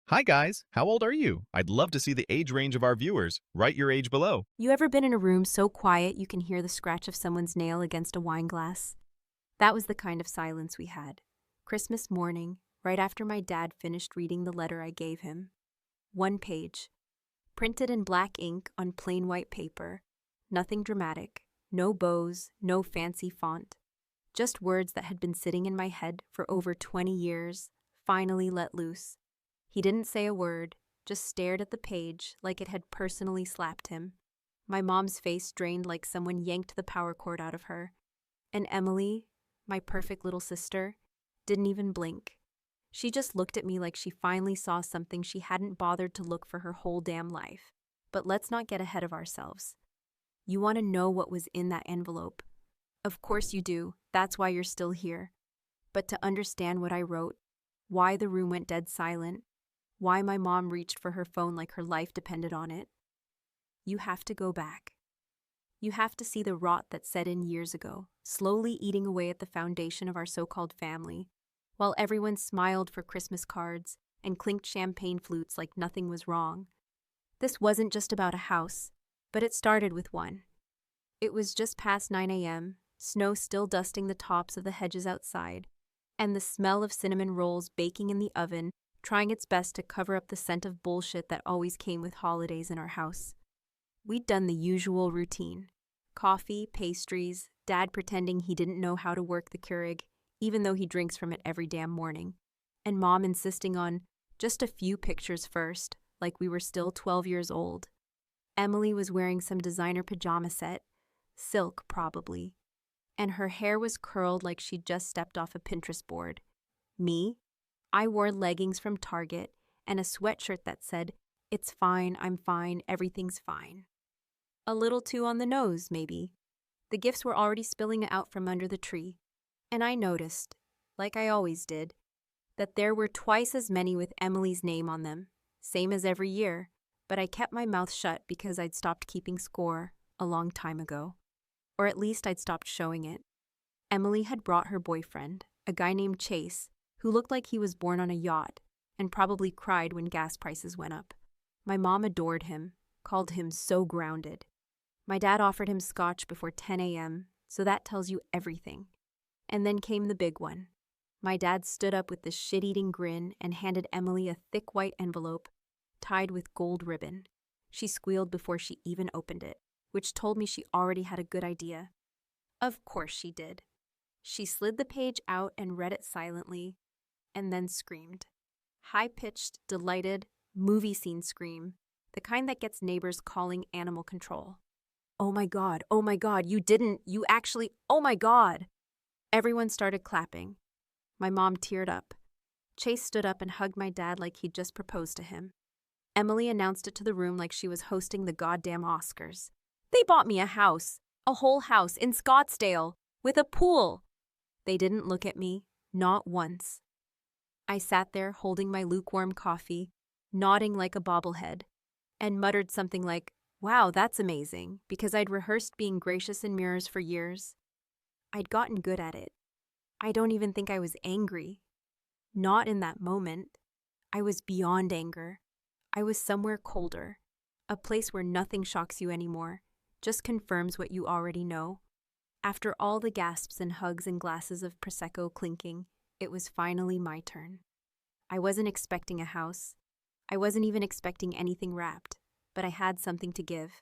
Hi guys, how old are you? I'd love to see the age range of our viewers. Write your age below. You ever been in a room so quiet you can hear the scratch of someone's nail against a wine glass? That was the kind of silence we had. Christmas morning, right after my dad finished reading the letter I gave him. One page, printed in black ink on plain white paper. Nothing dramatic, no bows, no fancy font. Just words that had been sitting in my head for over 20 years, finally let loose. He didn't say a word, just stared at the page like it had personally slapped him. My mom's face drained like someone yanked the power cord out of her. And Emily, my perfect little sister, didn't even blink. She just looked at me like she finally saw something she hadn't bothered to look for her whole damn life. But let's not get ahead of ourselves. You want to know what was in that envelope? Of course you do. That's why you're still here. But to understand what I wrote, why the room went dead silent, why my mom reached for her phone like her life depended on it, you have to go back. You have to see the rot that set in years ago, slowly eating away at the foundation of our so-called family, while everyone smiled for Christmas cards and clinked champagne flutes like nothing was wrong. This wasn't just about a house, but it started with one. It was just past 9 a.m., snow still dusting the tops of the hedges outside, and the smell of cinnamon rolls baking in the oven trying its best to cover up the scent of bullshit that always came with holidays in our house. We'd done the usual routine. Coffee, pastries, Dad pretending he didn't know how to work the Keurig, even though he drinks from it every damn morning, and Mom insisting on just a few pictures first, like we were still 12 years old. Emily was wearing some designer pajama set, silk probably, and her hair was curled like she'd just stepped off a Pinterest board. Me? I wore leggings from Target and a sweatshirt that said, "It's fine, I'm fine, everything's fine." A little too on the nose, maybe. The gifts were already spilling out from under the tree, and I noticed, like I always did, that there were twice as many with Emily's name on them, same as every year, but I kept my mouth shut because I'd stopped keeping score a long time ago. Or at least I'd stopped showing it. Emily had brought her boyfriend, a guy named Chase, who looked like he was born on a yacht and probably cried when gas prices went up. My mom adored him, called him so grounded. My dad offered him scotch before 10 a.m., so that tells you everything. And then came the big one. My dad stood up with this shit-eating grin and handed Emily a thick white envelope tied with gold ribbon. She squealed before she even opened it, which told me she already had a good idea. Of course she did. She slid the page out and read it silently, and then screamed. High-pitched, delighted, movie scene scream, the kind that gets neighbors calling animal control. Oh my God, you actually, oh my God. Everyone started clapping. My mom teared up. Chase stood up and hugged my dad like he'd just proposed to him. Emily announced it to the room like she was hosting the goddamn Oscars. They bought me a whole house in Scottsdale, with a pool. They didn't look at me, not once. I sat there holding my lukewarm coffee, nodding like a bobblehead, and muttered something like, "Wow, that's amazing," because I'd rehearsed being gracious in mirrors for years. I'd gotten good at it. I don't even think I was angry. Not in that moment. I was beyond anger. I was somewhere colder, a place where nothing shocks you anymore, just confirms what you already know. After all the gasps and hugs and glasses of Prosecco clinking, it was finally my turn. I wasn't expecting a house. I wasn't even expecting anything wrapped, but I had something to give.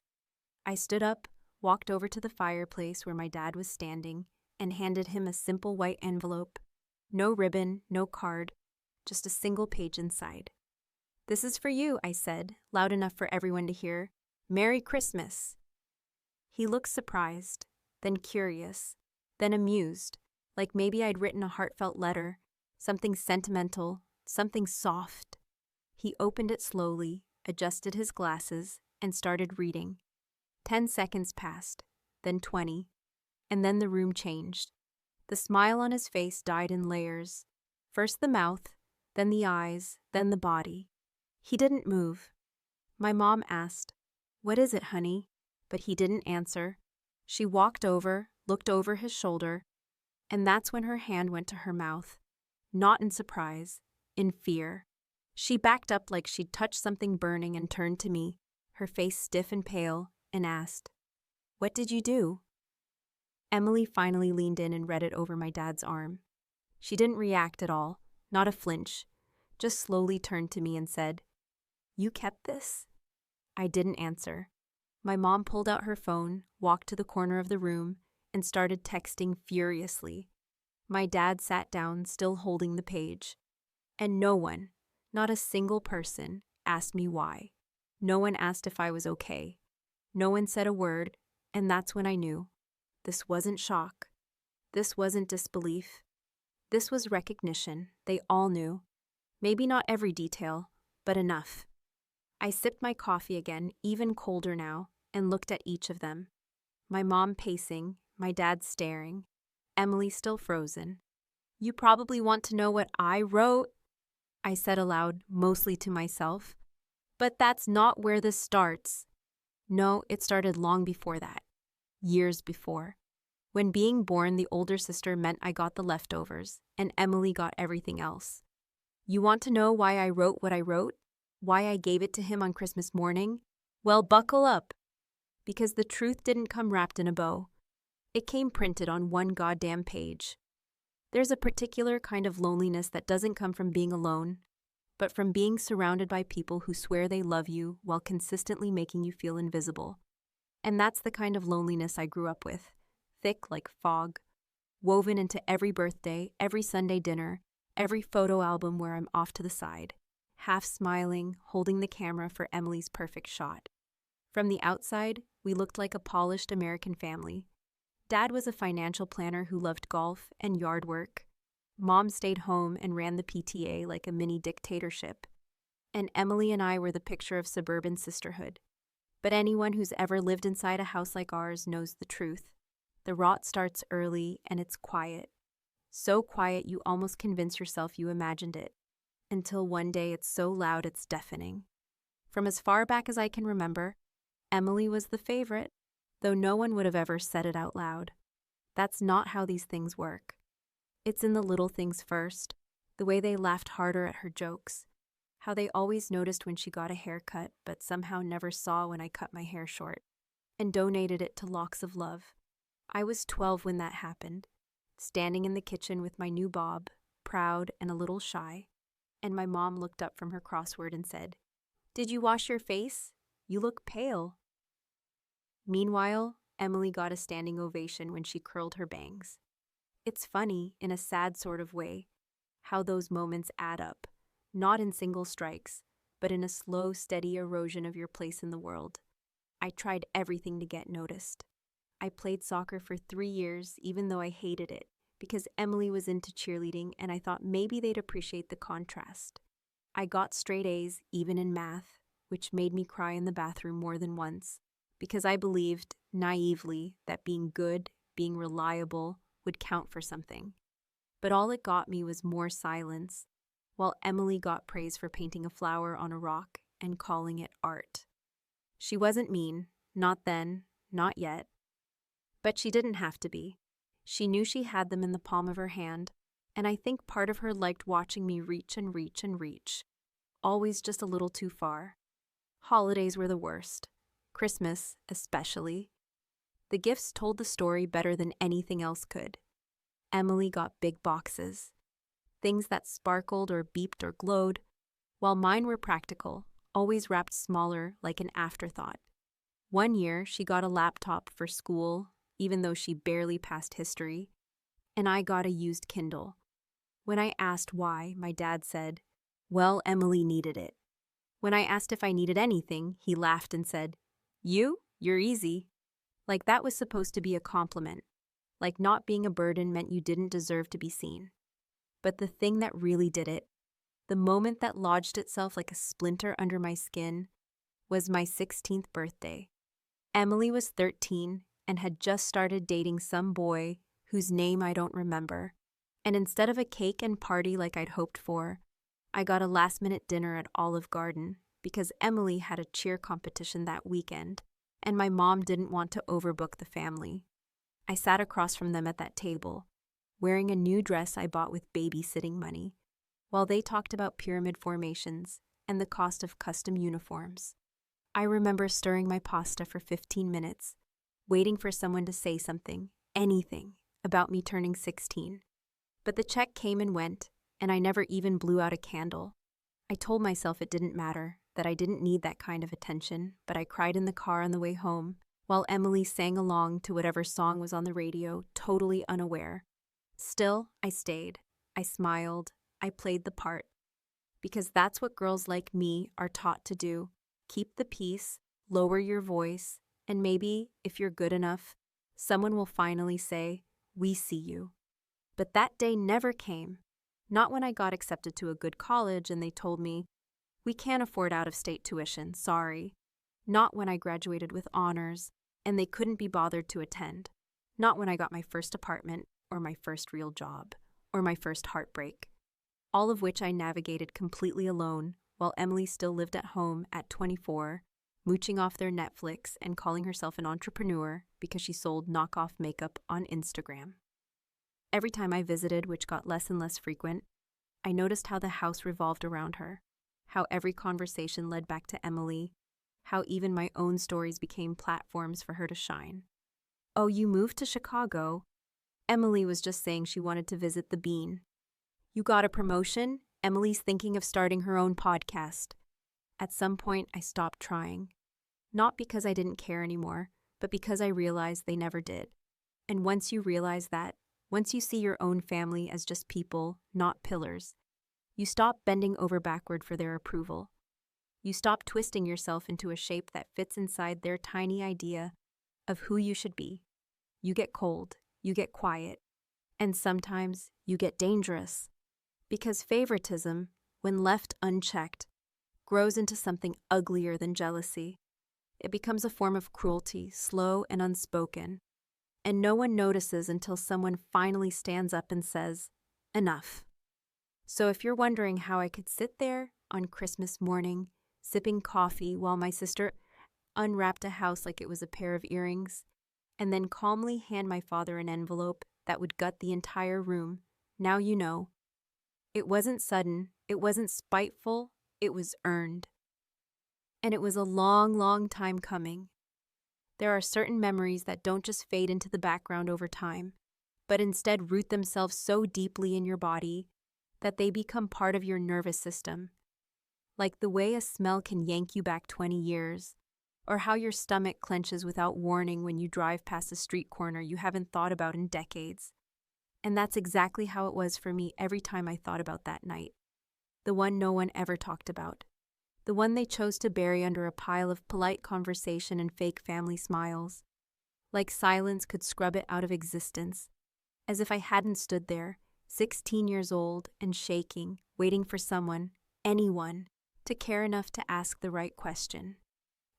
I stood up, walked over to the fireplace where my dad was standing, and handed him a simple white envelope. No ribbon, no card, just a single page inside. "This is for you," I said, loud enough for everyone to hear. "Merry Christmas." He looked surprised, then curious, then amused, like maybe I'd written a heartfelt letter, something sentimental, something soft. He opened it slowly, adjusted his glasses, and started reading. 10 seconds passed, then 20, and then the room changed. The smile on his face died in layers. First the mouth, then the eyes, then the body. He didn't move. My mom asked, "What is it, honey?" But he didn't answer. She walked over, looked over his shoulder, and that's when her hand went to her mouth. Not in surprise, in fear. She backed up like she'd touched something burning and turned to me, her face stiff and pale, and asked, "What did you do?" Emily finally leaned in and read it over my dad's arm. She didn't react at all, not a flinch, just slowly turned to me and said, "You kept this?" I didn't answer. My mom pulled out her phone, walked to the corner of the room, and started texting furiously. My dad sat down, still holding the page. And no one, not a single person, asked me why. No one asked if I was okay. No one said a word, and that's when I knew. This wasn't shock. This wasn't disbelief. This was recognition. They all knew. Maybe not every detail, but enough. I sipped my coffee again, even colder now, and looked at each of them. My mom pacing, my dad staring, Emily still frozen. "You probably want to know what I wrote," I said aloud, mostly to myself. "But that's not where this starts." No, it started long before that. Years before. When being born, the older sister meant I got the leftovers, and Emily got everything else. You want to know why I wrote what I wrote? Why I gave it to him on Christmas morning? Well, buckle up. Because the truth didn't come wrapped in a bow. It came printed on one goddamn page. There's a particular kind of loneliness that doesn't come from being alone, but from being surrounded by people who swear they love you while consistently making you feel invisible. And that's the kind of loneliness I grew up with, thick like fog, woven into every birthday, every Sunday dinner, every photo album where I'm off to the side, half smiling, holding the camera for Emily's perfect shot. From the outside, we looked like a polished American family. Dad was a financial planner who loved golf and yard work. Mom stayed home and ran the PTA like a mini dictatorship. And Emily and I were the picture of suburban sisterhood. But anyone who's ever lived inside a house like ours knows the truth. The rot starts early and it's quiet. So quiet you almost convince yourself you imagined it. Until one day it's so loud it's deafening. From as far back as I can remember, Emily was the favorite, though no one would have ever said it out loud. That's not how these things work. It's in the little things first, the way they laughed harder at her jokes, how they always noticed when she got a haircut but somehow never saw when I cut my hair short, and donated it to Locks of Love. I was 12 when that happened, standing in the kitchen with my new bob, proud and a little shy, and my mom looked up from her crossword and said, "Did you wash your face? You look pale." Meanwhile, Emily got a standing ovation when she curled her bangs. It's funny, in a sad sort of way, how those moments add up, not in single strikes, but in a slow, steady erosion of your place in the world. I tried everything to get noticed. I played soccer for 3 years, even though I hated it, because Emily was into cheerleading and I thought maybe they'd appreciate the contrast. I got straight A's, even in math, which made me cry in the bathroom more than once, because I believed, naively, that being good, being reliable, would count for something. But all it got me was more silence, while Emily got praise for painting a flower on a rock and calling it art. She wasn't mean, not then, not yet. But she didn't have to be. She knew she had them in the palm of her hand, and I think part of her liked watching me reach and reach and reach, always just a little too far. Holidays were the worst. Christmas, especially. The gifts told the story better than anything else could. Emily got big boxes, things that sparkled or beeped or glowed, while mine were practical, always wrapped smaller like an afterthought. One year, she got a laptop for school, even though she barely passed history, and I got a used Kindle. When I asked why, my dad said, "Well, Emily needed it." When I asked if I needed anything, he laughed and said, "You're easy." Like that was supposed to be a compliment. Like not being a burden meant you didn't deserve to be seen. But the thing that really did it, the moment that lodged itself like a splinter under my skin, was my 16th birthday. Emily was 13 and had just started dating some boy whose name I don't remember. And instead of a cake and party like I'd hoped for, I got a last-minute dinner at Olive Garden because Emily had a cheer competition that weekend, and my mom didn't want to overbook the family. I sat across from them at that table, wearing a new dress I bought with babysitting money, while they talked about pyramid formations and the cost of custom uniforms. I remember stirring my pasta for 15 minutes, waiting for someone to say something, anything, about me turning 16. But the check came and went, and I never even blew out a candle. I told myself it didn't matter, that I didn't need that kind of attention, but I cried in the car on the way home, while Emily sang along to whatever song was on the radio, totally unaware. Still, I stayed. I smiled. I played the part. Because that's what girls like me are taught to do. Keep the peace, lower your voice, and maybe, if you're good enough, someone will finally say, "We see you." But that day never came. Not when I got accepted to a good college and they told me, "We can't afford out-of-state tuition, sorry." Not when I graduated with honors and they couldn't be bothered to attend. Not when I got my first apartment or my first real job or my first heartbreak. All of which I navigated completely alone while Emily still lived at home at 24, mooching off their Netflix and calling herself an entrepreneur because she sold knockoff makeup on Instagram. Every time I visited, which got less and less frequent, I noticed how the house revolved around her, how every conversation led back to Emily, how even my own stories became platforms for her to shine. "Oh, you moved to Chicago?" Emily was just saying she wanted to visit the Bean. "You got a promotion? Emily's thinking of starting her own podcast." At some point, I stopped trying. Not because I didn't care anymore, but because I realized they never did. And once you realize that, once you see your own family as just people, not pillars, you stop bending over backward for their approval. You stop twisting yourself into a shape that fits inside their tiny idea of who you should be. You get cold, you get quiet, and sometimes you get dangerous. Because favoritism, when left unchecked, grows into something uglier than jealousy. It becomes a form of cruelty, slow and unspoken. And no one notices until someone finally stands up and says, "Enough." So if you're wondering how I could sit there on Christmas morning, sipping coffee while my sister unwrapped a house like it was a pair of earrings, and then calmly hand my father an envelope that would gut the entire room, now you know. It wasn't sudden, it wasn't spiteful, it was earned. And it was a long, long time coming. There are certain memories that don't just fade into the background over time, but instead root themselves so deeply in your body that they become part of your nervous system. Like the way a smell can yank you back 20 years, or how your stomach clenches without warning when you drive past a street corner you haven't thought about in decades. And that's exactly how it was for me every time I thought about that night. The one no one ever talked about. The one they chose to bury under a pile of polite conversation and fake family smiles. Like silence could scrub it out of existence. As if I hadn't stood there, 16 years old and shaking, waiting for someone, anyone, to care enough to ask the right question.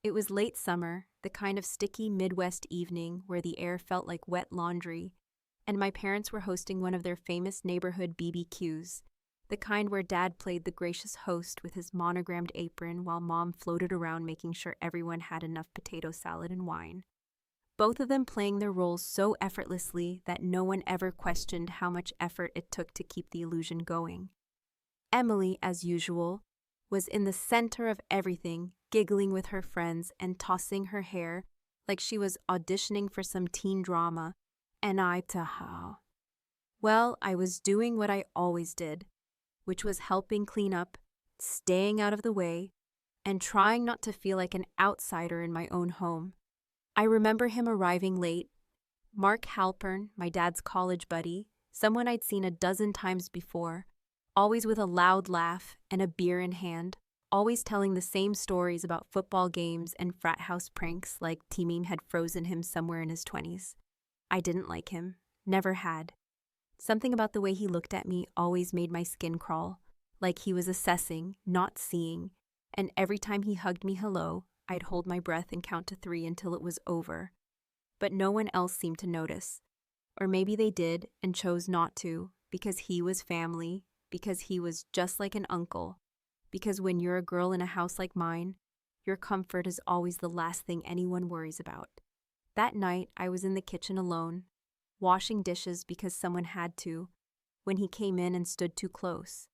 It was late summer, the kind of sticky Midwest evening where the air felt like wet laundry, and my parents were hosting one of their famous neighborhood BBQs, the kind where Dad played the gracious host with his monogrammed apron while Mom floated around making sure everyone had enough potato salad and wine. Both of them playing their roles so effortlessly that no one ever questioned how much effort it took to keep the illusion going. Emily, as usual, was in the center of everything, giggling with her friends and tossing her hair like she was auditioning for some teen drama, and I Well, I was doing what I always did, which was helping clean up, staying out of the way, and trying not to feel like an outsider in my own home. I remember him arriving late. Mark Halpern, my dad's college buddy, someone I'd seen a dozen times before, always with a loud laugh and a beer in hand, always telling the same stories about football games and frat house pranks like Timeen had frozen him somewhere in his 20s. I didn't like him, never had. Something about the way he looked at me always made my skin crawl, like he was assessing, not seeing, and every time he hugged me hello, I'd hold my breath and count to 3 until it was over. But no one else seemed to notice. Or maybe they did and chose not to, because he was family, because he was just like an uncle, because when you're a girl in a house like mine, your comfort is always the last thing anyone worries about. That night, I was in the kitchen alone, washing dishes because someone had to, when he came in and stood too close.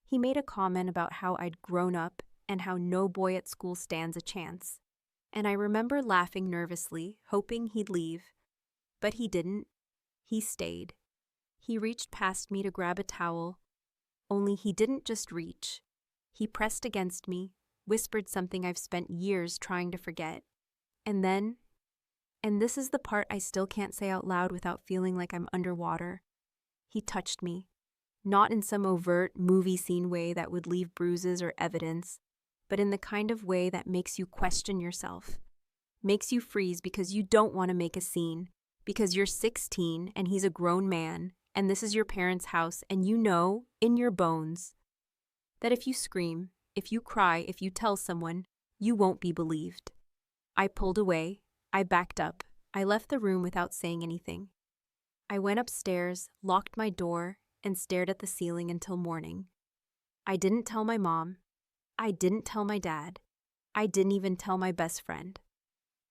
He made a comment about how I'd grown up and how no boy at school stands a chance. And I remember laughing nervously, hoping he'd leave. But he didn't. He stayed. He reached past me to grab a towel, only he didn't just reach. He pressed against me, whispered something I've spent years trying to forget. And then, and this is the part I still can't say out loud without feeling like I'm underwater, he touched me. Not in some overt movie scene way that would leave bruises or evidence, but in the kind of way that makes you question yourself. Makes you freeze because you don't want to make a scene, because you're 16 and he's a grown man, and this is your parents' house, and you know, in your bones, that if you scream, if you cry, if you tell someone, you won't be believed. I pulled away, I backed up, I left the room without saying anything. I went upstairs, locked my door, and stared at the ceiling until morning. I didn't tell my mom. I didn't tell my dad. I didn't even tell my best friend.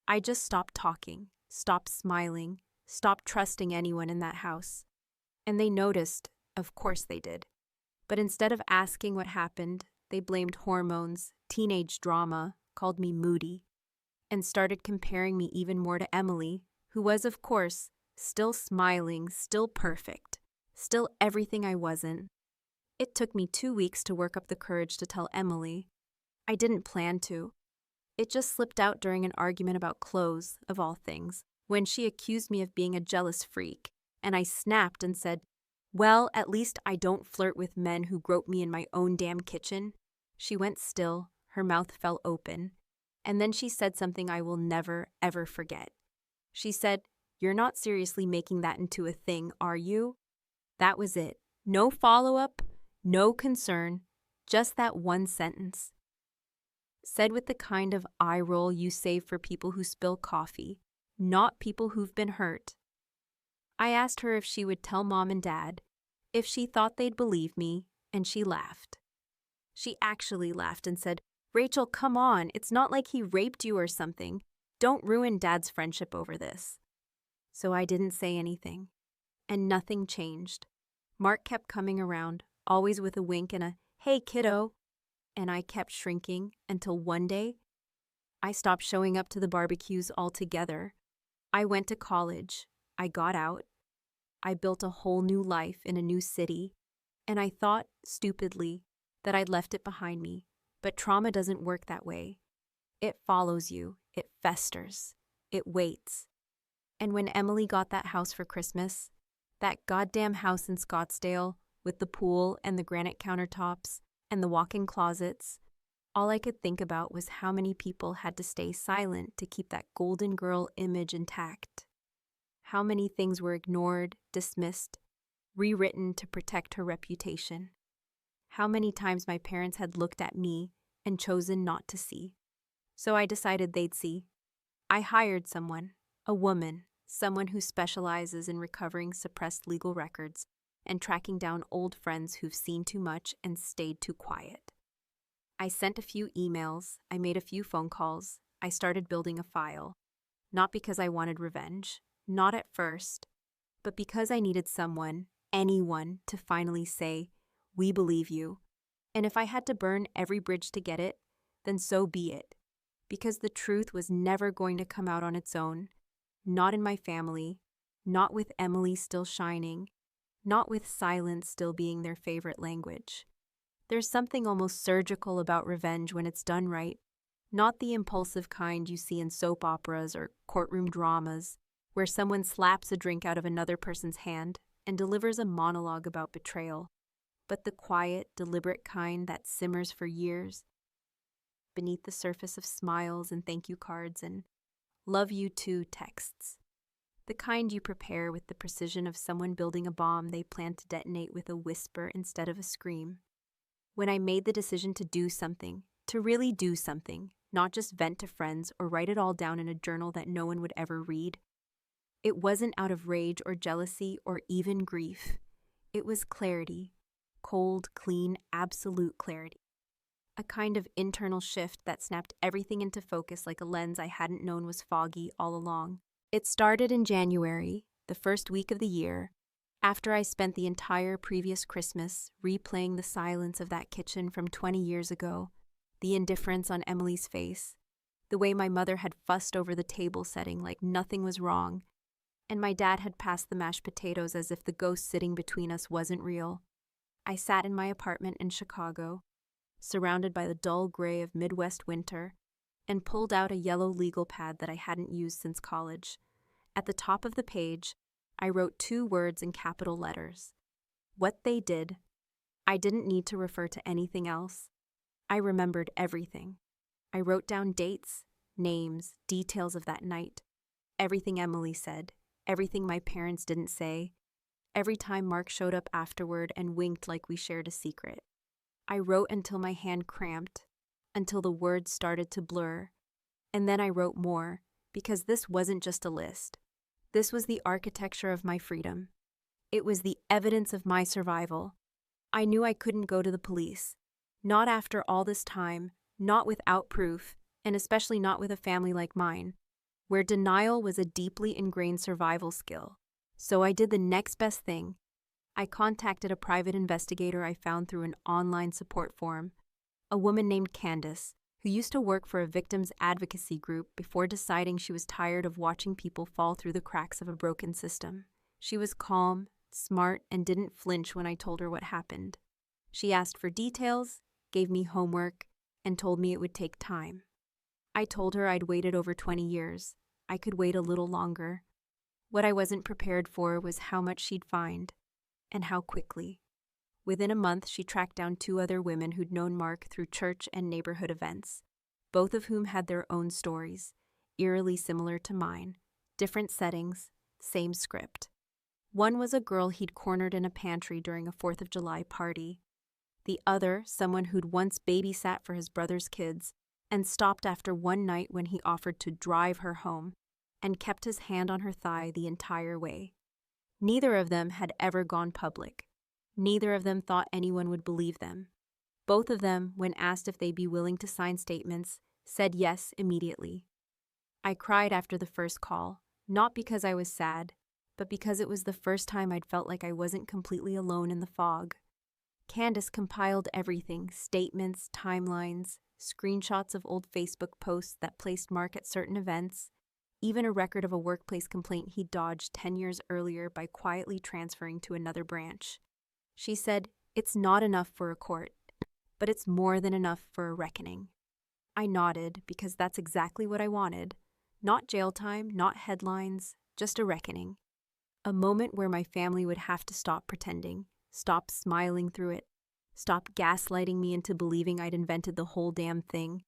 I just stopped talking, stopped smiling, stopped trusting anyone in that house. And they noticed, of course they did. But instead of asking what happened, they blamed hormones, teenage drama, called me moody, and started comparing me even more to Emily, who was, of course, still smiling, still perfect, still everything I wasn't. It took me 2 weeks to work up the courage to tell Emily. I didn't plan to. It just slipped out during an argument about clothes, of all things, when she accused me of being a jealous freak, and I snapped and said, "Well, at least I don't flirt with men who grope me in my own damn kitchen." She went still, her mouth fell open, and then she said something I will never, ever forget. She said, "You're not seriously making that into a thing, are you?" That was it. No follow-up, no concern, just that one sentence. Said with the kind of eye roll you save for people who spill coffee, not people who've been hurt. I asked her if she would tell Mom and Dad, if she thought they'd believe me, and she laughed. She actually laughed and said, "Rachel, come on, it's not like he raped you or something. Don't ruin Dad's friendship over this." So I didn't say anything, and nothing changed. Mark kept coming around, always with a wink and a, "Hey, kiddo," and I kept shrinking until one day, I stopped showing up to the barbecues altogether. I went to college, I got out, I built a whole new life in a new city, and I thought, stupidly, that I'd left it behind me. But trauma doesn't work that way. It follows you, it festers, it waits. And when Emily got that house for Christmas, that goddamn house in Scottsdale with the pool and the granite countertops and the walk-in closets, all I could think about was how many people had to stay silent to keep that golden girl image intact. How many things were ignored, dismissed, rewritten to protect her reputation. How many times my parents had looked at me and chosen not to see. So I decided they'd see. I hired someone, a woman, someone who specializes in recovering suppressed legal records and tracking down old friends who've seen too much and stayed too quiet. I sent a few emails, I made a few phone calls, I started building a file. Not because I wanted revenge, not at first, but because I needed someone, anyone, to finally say, "We believe you." And if I had to burn every bridge to get it, then so be it. Because the truth was never going to come out on its own. Not in my family, not with Emily still shining, not with silence still being their favorite language. There's something almost surgical about revenge when it's done right, not the impulsive kind you see in soap operas or courtroom dramas, where someone slaps a drink out of another person's hand and delivers a monologue about betrayal, but the quiet, deliberate kind that simmers for years beneath the surface of smiles and thank you cards and "love you too" texts. The kind you prepare with the precision of someone building a bomb they plan to detonate with a whisper instead of a scream. When I made the decision to do something, to really do something, not just vent to friends or write it all down in a journal that no one would ever read, it wasn't out of rage or jealousy or even grief. It was clarity, cold, clean, absolute clarity. A kind of internal shift that snapped everything into focus like a lens I hadn't known was foggy all along. It started in January, the first week of the year. After I spent the entire previous Christmas replaying the silence of that kitchen from 20 years ago, the indifference on Emily's face, the way my mother had fussed over the table setting like nothing was wrong, and my dad had passed the mashed potatoes as if the ghost sitting between us wasn't real, I sat in my apartment in Chicago, surrounded by the dull gray of Midwest winter, and pulled out a yellow legal pad that I hadn't used since college. At the top of the page, I wrote 2 words in capital letters. What they did. I didn't need to refer to anything else. I remembered everything. I wrote down dates, names, details of that night, everything Emily said, everything my parents didn't say, every time Mark showed up afterward and winked like we shared a secret. I wrote until my hand cramped, until the words started to blur, and then I wrote more, because this wasn't just a list. This was the architecture of my freedom. It was the evidence of my survival. I knew I couldn't go to the police. Not after all this time, not without proof, and especially not with a family like mine, where denial was a deeply ingrained survival skill. So I did the next best thing. I contacted a private investigator I found through an online support forum, a woman named Candace, who used to work for a victims advocacy group before deciding she was tired of watching people fall through the cracks of a broken system. She was calm, smart, and didn't flinch when I told her what happened. She asked for details, gave me homework, and told me it would take time. I told her I'd waited over 20 years. I could wait a little longer. What I wasn't prepared for was how much she'd find, and how quickly. Within a month, she tracked down 2 other women who'd known Mark through church and neighborhood events, both of whom had their own stories, eerily similar to mine. Different settings, same script. One was a girl he'd cornered in a pantry during a 4th of July party. The other, someone who'd once babysat for his brother's kids and stopped after one night when he offered to drive her home and kept his hand on her thigh the entire way. Neither of them had ever gone public. Neither of them thought anyone would believe them. Both of them, when asked if they'd be willing to sign statements, said yes immediately. I cried after the first call, not because I was sad, but because it was the first time I'd felt like I wasn't completely alone in the fog. Candace compiled everything, statements, timelines, screenshots of old Facebook posts that placed Mark at certain events, even a record of a workplace complaint he dodged 10 years earlier by quietly transferring to another branch. She said, "It's not enough for a court, but it's more than enough for a reckoning." I nodded because that's exactly what I wanted. Not jail time, not headlines, just a reckoning. A moment where my family would have to stop pretending, stop smiling through it, stop gaslighting me into believing I'd invented the whole damn thing.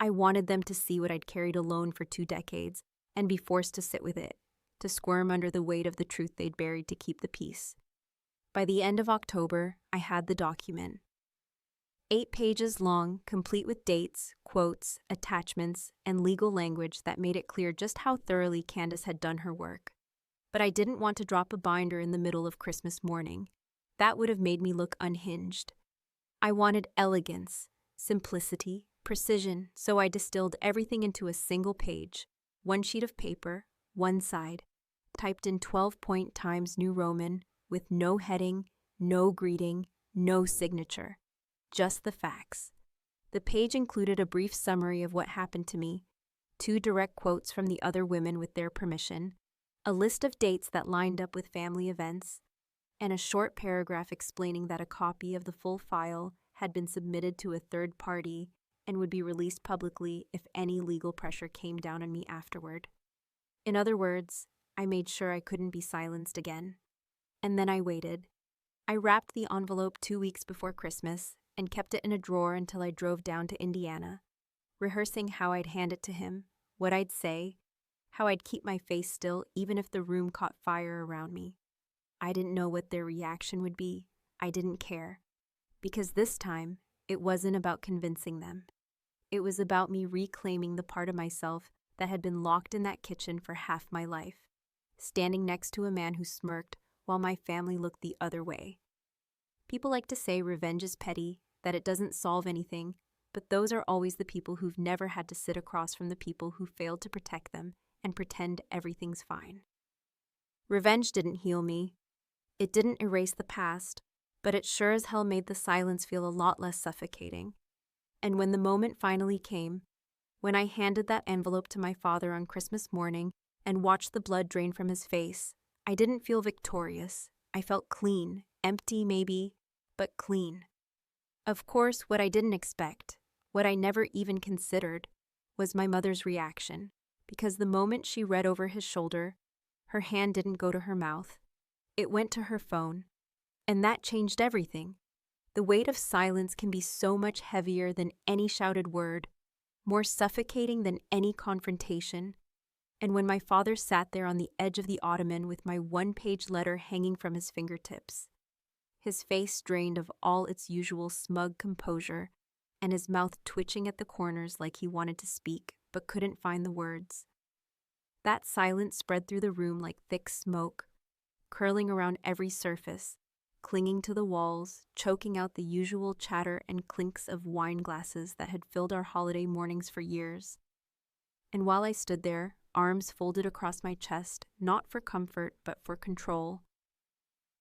I wanted them to see what I'd carried alone for 2 decades and be forced to sit with it, to squirm under the weight of the truth they'd buried to keep the peace. By the end of October, I had the document. 8 pages long, complete with dates, quotes, attachments, and legal language that made it clear just how thoroughly Candace had done her work. But I didn't want to drop a binder in the middle of Christmas morning. That would have made me look unhinged. I wanted elegance, simplicity, precision, so I distilled everything into a single page, 1 sheet of paper, 1 side, typed in 12-point Times New Roman, with no heading, no greeting, no signature. Just the facts. The page included a brief summary of what happened to me, 2 direct quotes from the other women with their permission, a list of dates that lined up with family events, and a short paragraph explaining that a copy of the full file had been submitted to a third party and would be released publicly if any legal pressure came down on me afterward. In other words, I made sure I couldn't be silenced again. And then I waited. I wrapped the envelope 2 weeks before Christmas and kept it in a drawer until I drove down to Indiana, rehearsing how I'd hand it to him, what I'd say, how I'd keep my face still even if the room caught fire around me. I didn't know what their reaction would be. I didn't care. Because this time, it wasn't about convincing them. It was about me reclaiming the part of myself that had been locked in that kitchen for half my life, standing next to a man who smirked while my family looked the other way. People like to say revenge is petty, that it doesn't solve anything, but those are always the people who've never had to sit across from the people who failed to protect them and pretend everything's fine. Revenge didn't heal me. It didn't erase the past, but it sure as hell made the silence feel a lot less suffocating. And when the moment finally came, when I handed that envelope to my father on Christmas morning and watched the blood drain from his face, I didn't feel victorious. I felt clean, empty maybe, but clean. Of course, what I didn't expect, what I never even considered, was my mother's reaction, because the moment she read over his shoulder, her hand didn't go to her mouth. It went to her phone, and that changed everything. The weight of silence can be so much heavier than any shouted word, more suffocating than any confrontation. And when my father sat there on the edge of the ottoman with my one-page letter hanging from his fingertips, his face drained of all its usual smug composure, and his mouth twitching at the corners like he wanted to speak but couldn't find the words. That silence spread through the room like thick smoke, curling around every surface, clinging to the walls, choking out the usual chatter and clinks of wine glasses that had filled our holiday mornings for years. And while I stood there, arms folded across my chest, not for comfort but for control,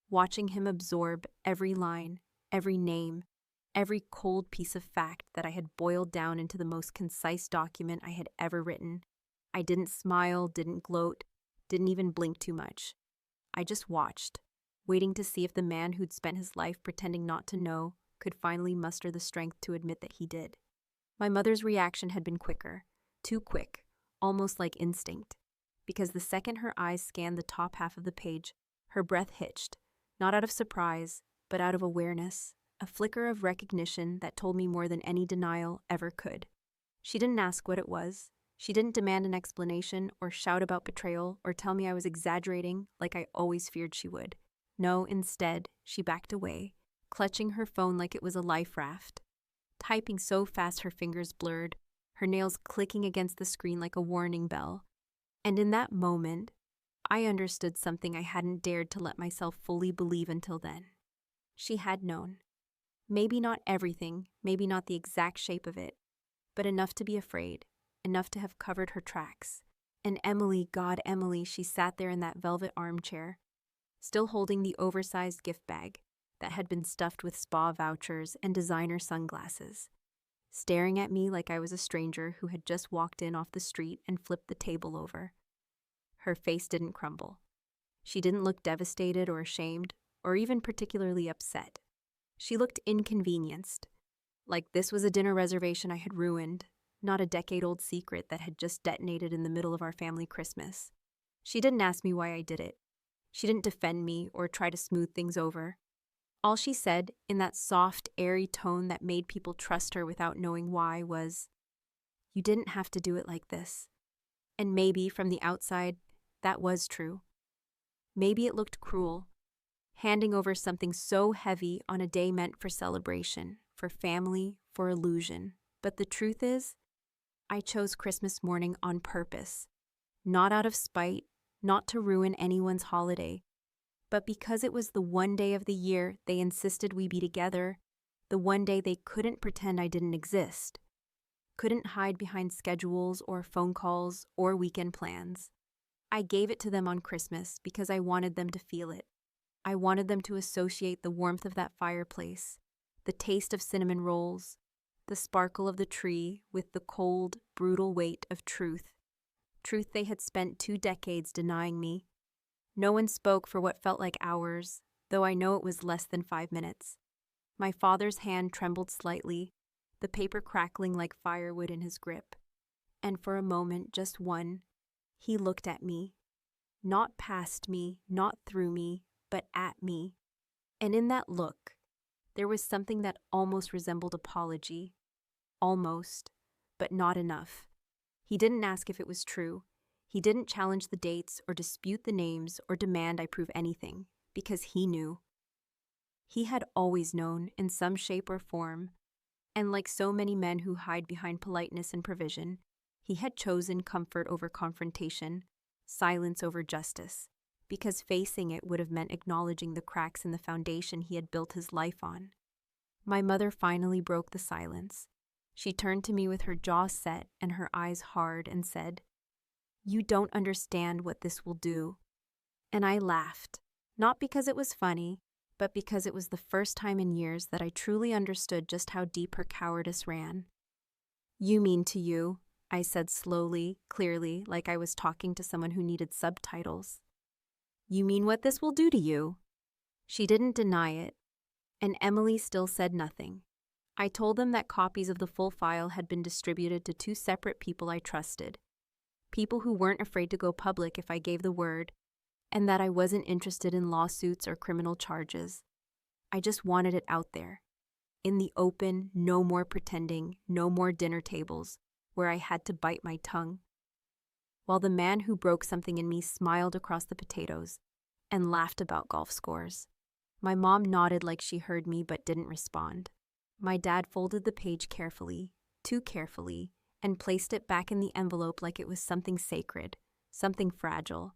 watching him absorb every line, every name, every cold piece of fact that I had boiled down into the most concise document I had ever written, I didn't smile, didn't gloat, didn't even blink too much. I just watched, waiting to see if the man who'd spent his life pretending not to know could finally muster the strength to admit that he did. My mother's reaction had been quicker, too quick, almost like instinct, because the second her eyes scanned the top half of the page, her breath hitched, not out of surprise, but out of awareness, a flicker of recognition that told me more than any denial ever could. She didn't ask what it was. She didn't demand an explanation or shout about betrayal or tell me I was exaggerating like I always feared she would. No, instead, she backed away, clutching her phone like it was a life raft, typing so fast her fingers blurred, her nails clicking against the screen like a warning bell. And in that moment, I understood something I hadn't dared to let myself fully believe until then. She had known. Maybe not everything, maybe not the exact shape of it, but enough to be afraid, enough to have covered her tracks. And Emily, God, Emily, she sat there in that velvet armchair, still holding the oversized gift bag that had been stuffed with spa vouchers and designer sunglasses, staring at me like I was a stranger who had just walked in off the street and flipped the table over. Her face didn't crumble. She didn't look devastated or ashamed, or even particularly upset. She looked inconvenienced, like this was a dinner reservation I had ruined, not a decade-old secret that had just detonated in the middle of our family Christmas. She didn't ask me why I did it. She didn't defend me or try to smooth things over. All she said, in that soft, airy tone that made people trust her without knowing why, was, "You didn't have to do it like this." And maybe, from the outside, that was true. Maybe it looked cruel, handing over something so heavy on a day meant for celebration, for family, for illusion. But the truth is, I chose Christmas morning on purpose, not out of spite, not to ruin anyone's holiday, but because it was the one day of the year they insisted we be together, the one day they couldn't pretend I didn't exist, couldn't hide behind schedules or phone calls or weekend plans. I gave it to them on Christmas because I wanted them to feel it. I wanted them to associate the warmth of that fireplace, the taste of cinnamon rolls, the sparkle of the tree with the cold, brutal weight of truth they had spent 2 decades denying me. No one spoke for what felt like hours, though I know it was less than 5 minutes. My father's hand trembled slightly, the paper crackling like firewood in his grip. And for a moment, just one, he looked at me. Not past me, not through me, but at me. And in that look, there was something that almost resembled apology. Almost, but not enough. He didn't ask if it was true. He didn't challenge the dates or dispute the names or demand I prove anything, because he knew. He had always known, in some shape or form, and like so many men who hide behind politeness and provision, he had chosen comfort over confrontation, silence over justice, because facing it would have meant acknowledging the cracks in the foundation he had built his life on. My mother finally broke the silence. She turned to me with her jaw set and her eyes hard and said, "You don't understand what this will do." And I laughed, Not because it was funny, but because it was the first time in years that I truly understood just how deep her cowardice ran. "You mean to you," I said slowly, clearly, like I was talking to someone who needed subtitles. "You mean what this will do to you?" She didn't deny it, and Emily still said nothing. I told them that copies of the full file had been distributed to two separate people I trusted, people who weren't afraid to go public if I gave the word, and that I wasn't interested in lawsuits or criminal charges. I just wanted it out there. In the open, no more pretending, no more dinner tables, where I had to bite my tongue. While the man who broke something in me smiled across the potatoes and laughed about golf scores. My mom nodded like she heard me but didn't respond. My dad folded the page carefully, too carefully, and placed it back in the envelope like it was something sacred, something fragile.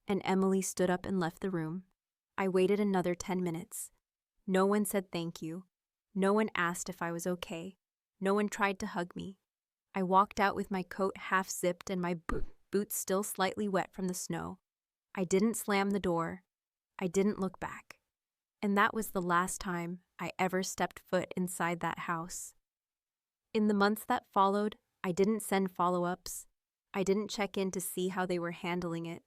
And Emily stood up and left the room. I waited another 10 minutes. No one said thank you. No one asked if I was okay. No one tried to hug me. I walked out with my coat half zipped and my boots still slightly wet from the snow. I didn't slam the door. I didn't look back. And that was the last time I ever stepped foot inside that house. In the months that followed, I didn't send follow-ups. I didn't check in to see how they were handling it.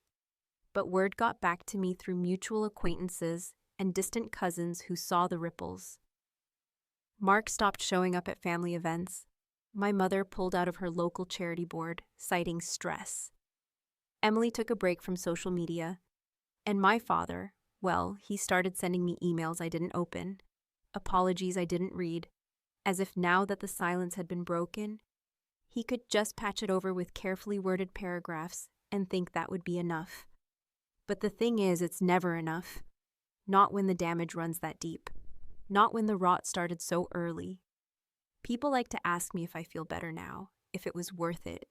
But word got back to me through mutual acquaintances and distant cousins who saw the ripples. Mark stopped showing up at family events. My mother pulled out of her local charity board, citing stress. Emily took a break from social media. And my father, well, he started sending me emails I didn't open, apologies I didn't read, as if now that the silence had been broken, he could just patch it over with carefully worded paragraphs and think that would be enough. But the thing is, it's never enough. Not when the damage runs that deep. Not when the rot started so early. People like to ask me if I feel better now, if it was worth it,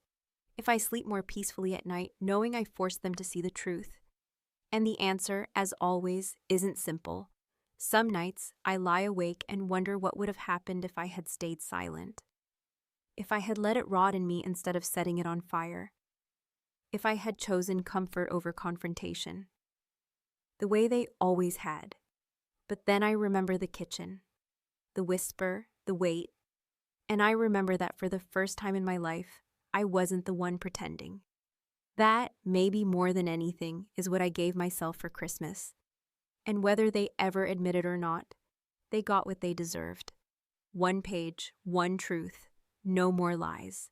if I sleep more peacefully at night knowing I forced them to see the truth. And the answer, as always, isn't simple. Some nights, I lie awake and wonder what would have happened if I had stayed silent. If I had let it rot in me instead of setting it on fire. If I had chosen comfort over confrontation. The way they always had. But then I remember the kitchen, the whisper, the wait, and I remember that for the first time in my life, I wasn't the one pretending. That, maybe more than anything, is what I gave myself for Christmas. And whether they ever admit it or not, they got what they deserved. One page, one truth, no more lies.